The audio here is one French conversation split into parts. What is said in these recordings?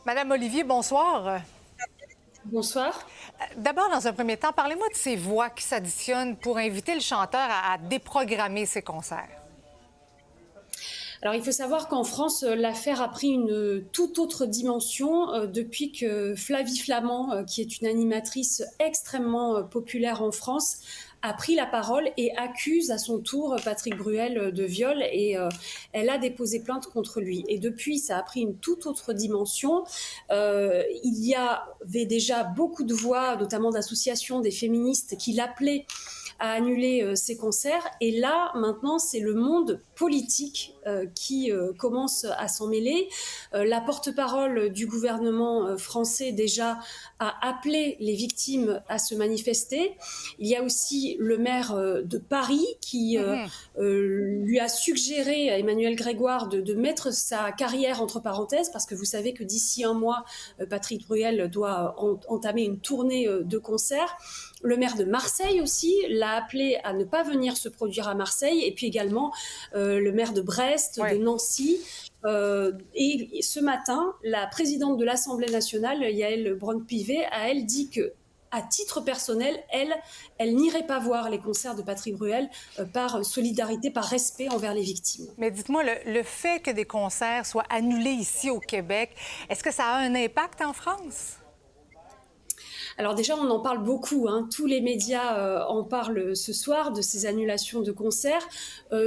Madame Olivier, bonsoir. Bonsoir. D'abord, dans un premier temps, parlez-moi de ces voix qui s'additionnent pour inviter le chanteur à déprogrammer ses concerts. Alors, il faut savoir qu'en France, l'affaire a pris une toute autre dimension depuis que Flavie Flament, qui est une animatrice extrêmement populaire en France, a pris la parole et accuse à son tour Patrick Bruel de viol et elle a déposé plainte contre lui. Et depuis, ça a pris une toute autre dimension. Il y avait déjà beaucoup de voix, notamment d'associations, des féministes, qui l'appelaient à annuler ses concerts. Et là, maintenant, c'est le monde politique qui commence à s'en mêler. La porte-parole du gouvernement français déjà a appelé les victimes à se manifester. Il y a aussi le maire de Paris qui lui a suggéré à Emmanuel Grégoire de mettre sa carrière entre parenthèses, parce que vous savez que d'ici un mois, Patrick Bruel doit entamer une tournée de concerts. Le maire de Marseille aussi l'a appelé à ne pas venir se produire à Marseille, et puis également le maire de Brest, de Nancy. Et ce matin, la présidente de l'Assemblée nationale, Yaël Braun-Pivet, a elle dit que, à titre personnel, elle n'irait pas voir les concerts de Patrick Bruel par solidarité, par respect envers les victimes. Mais dites-moi, le fait que des concerts soient annulés ici au Québec, est-ce que ça a un impact en France? Alors déjà, on en parle beaucoup, hein. Tous les médias en parlent ce soir de ces annulations de concerts.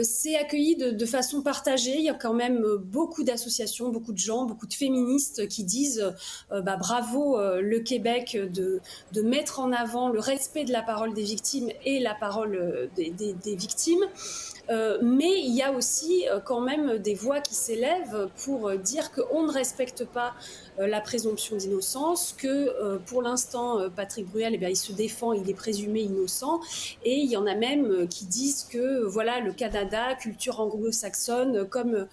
C'est accueilli de façon partagée. Il y a quand même beaucoup d'associations, beaucoup de gens, beaucoup de féministes qui disent bravo le Québec de mettre en avant le respect de la parole des victimes et la parole des victimes. Mais il y a aussi quand même des voix qui s'élèvent pour dire qu'on ne respecte pas la présomption d'innocence, que pour l'instant, Patrick Bruel, il se défend, il est présumé innocent. Et il y en a même qui disent que voilà, le Canada, culture anglo-saxonne, comme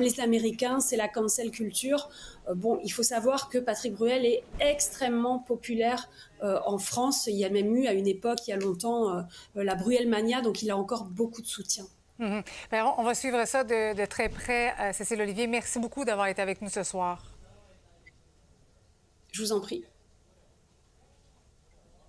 les Américains, c'est la cancel culture. Bon, il faut savoir que Patrick Bruel est extrêmement populaire en France. Il y a même eu à une époque, il y a longtemps, la Bruelmania, donc il a encore beaucoup de soutien. Bien, on va suivre ça de très près. Cécile Olivier, merci beaucoup d'avoir été avec nous ce soir. Je vous en prie.